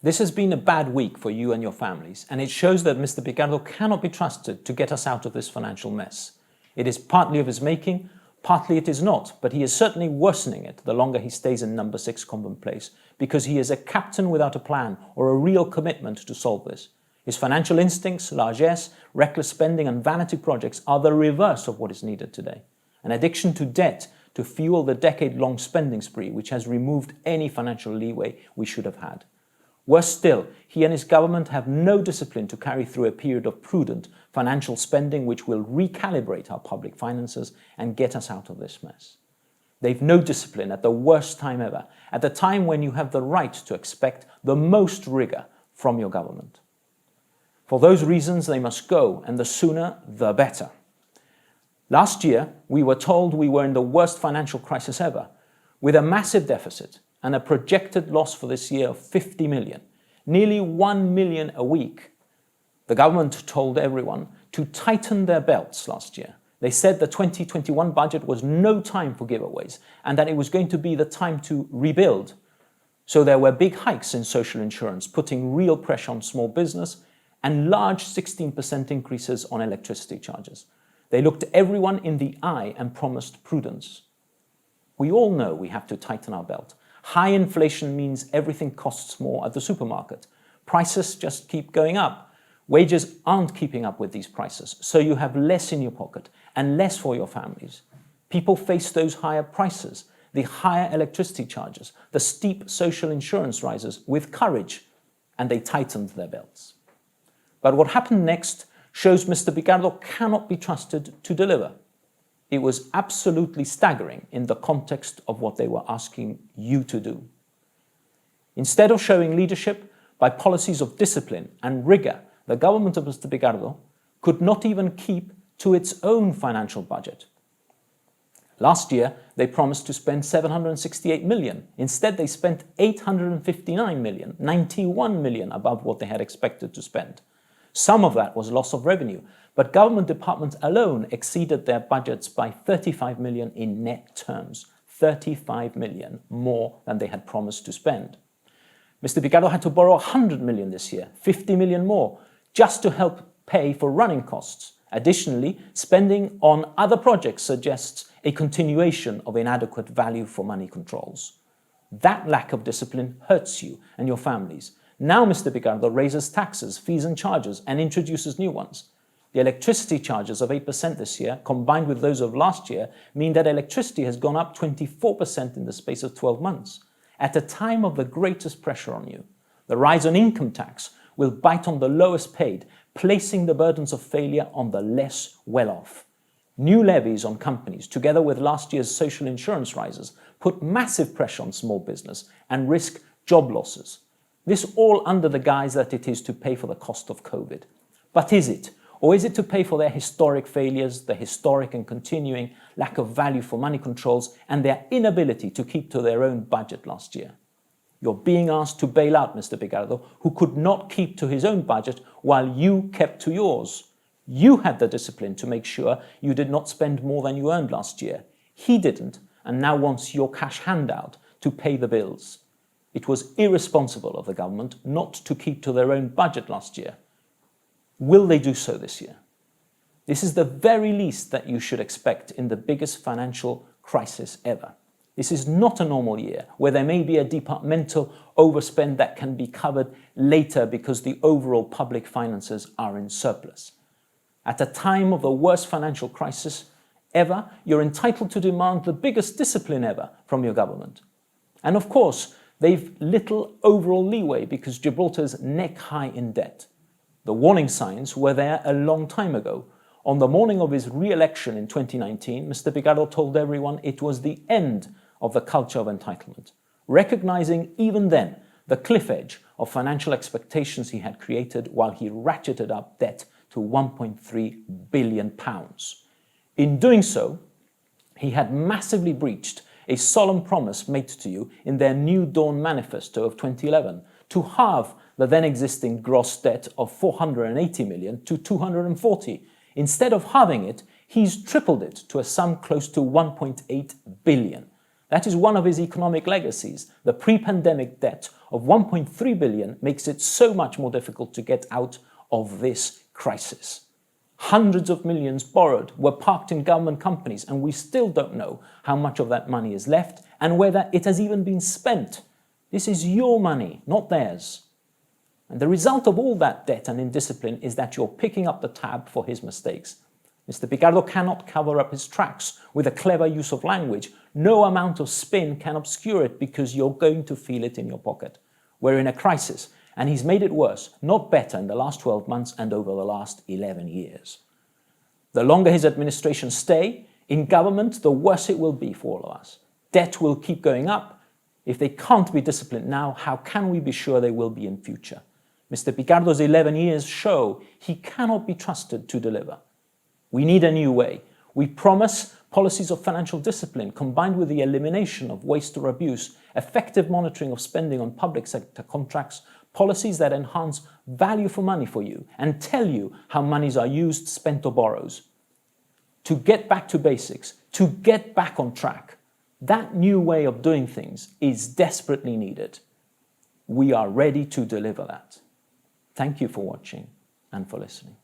This has been a bad week for you and your families, and it shows that Mr. Picardo cannot be trusted to get us out of this financial mess. It is partly of his making, partly it is not, but he is certainly worsening it the longer he stays in number 6 Convent Place, because he is a captain without a plan or a real commitment to solve this. His financial instincts, largesse, reckless spending and vanity projects are the reverse of what is needed today. An addiction to debt to fuel the decade-long spending spree which has removed any financial leeway we should have had. Worse still, he and his government have no discipline to carry through a period of prudent financial spending which will recalibrate our public finances and get us out of this mess. They've no discipline at the worst time ever, at the time when you have the right to expect the most rigor from your government. For those reasons, they must go, and the sooner, the better. Last year, we were told we were in the worst financial crisis ever, with a massive deficit and a projected loss for this year of 50 million, nearly 1 million a week. The government told everyone to tighten their belts last year. They said the 2021 budget was no time for giveaways and that it was going to be the time to rebuild. So there were big hikes in social insurance, putting real pressure on small business, and large 16% increases on electricity charges. They looked everyone in the eye and promised prudence. We all know we have to tighten our belt. High inflation means everything costs more at the supermarket. Prices just keep going up. Wages aren't keeping up with these prices, so you have less in your pocket and less for your families. People face those higher prices, the higher electricity charges, the steep social insurance rises with courage, and they tightened their belts. But what happened next shows Mr. Picardo cannot be trusted to deliver. It was absolutely staggering in the context of what they were asking you to do. Instead of showing leadership by policies of discipline and rigor, the government of Mr. Picardo could not even keep to its own financial budget. Last year, they promised to spend 768 million. Instead, they spent 859 million, 91 million above what they had expected to spend. Some of that was loss of revenue, but government departments alone exceeded their budgets by 35 million in net terms, 35 million more than they had promised to spend. Mr. Picardo had to borrow 100 million this year, 50 million more, just to help pay for running costs. Additionally, spending on other projects suggests a continuation of inadequate value for money controls. That lack of discipline hurts you and your families. Now Mr. Picardo raises taxes, fees and charges and introduces new ones. The electricity charges of 8% this year, combined with those of last year, mean that electricity has gone up 24% in the space of 12 months. At a time of the greatest pressure on you, the rise on income tax will bite on the lowest paid, placing the burdens of failure on the less well-off. New levies on companies, together with last year's social insurance rises, put massive pressure on small business and risk job losses. This all under the guise that it is to pay for the cost of COVID. But is it? Or is it to pay for their historic failures, the historic and continuing lack of value for money controls, and their inability to keep to their own budget last year? You're being asked to bail out Mr. Picardo, who could not keep to his own budget while you kept to yours. You had the discipline to make sure you did not spend more than you earned last year. He didn't, and now wants your cash handout to pay the bills. It was irresponsible of the government not to keep to their own budget last year. Will they do so this year? This is the very least that you should expect in the biggest financial crisis ever. This is not a normal year where there may be a departmental overspend that can be covered later because the overall public finances are in surplus. At a time of the worst financial crisis ever, you're entitled to demand the biggest discipline ever from your government. And of course, they've little overall leeway because Gibraltar's neck high in debt. The warning signs were there a long time ago. On the morning of his re-election in 2019, Mr. Picardo told everyone it was the end of the culture of entitlement, recognizing even then the cliff edge of financial expectations he had created while he ratcheted up debt to £1.3 billion. In doing so, he had massively breached a solemn promise made to you in their New Dawn manifesto of 2011 to halve the then existing gross debt of 480 million to 240. Instead of halving it, he's tripled it to a sum close to 1.8 billion. That is one of his economic legacies. The pre-pandemic debt of 1.3 billion makes it so much more difficult to get out of this crisis. Hundreds of millions borrowed were parked in government companies, and we still don't know how much of that money is left and whether it has even been spent. This is your money, not theirs. And the result of all that debt and indiscipline is that you're picking up the tab for his mistakes. Mr. Picardo cannot cover up his tracks with a clever use of language. No amount of spin can obscure it, because you're going to feel it in your pocket. We're in a crisis, and he's made it worse, not better, in the last 12 months and over the last 11 years. The longer his administration stay in government, the worse it will be for all of us. Debt will keep going up. If they can't be disciplined now, how can we be sure they will be in future? Mr. Picardo's 11 years show he cannot be trusted to deliver. We need a new way. We promise policies of financial discipline combined with the elimination of waste or abuse, effective monitoring of spending on public sector contracts, policies that enhance value for money for you and tell you how monies are used, spent or borrowed. To get back to basics, to get back on track, that new way of doing things is desperately needed. We are ready to deliver that. Thank you for watching and for listening.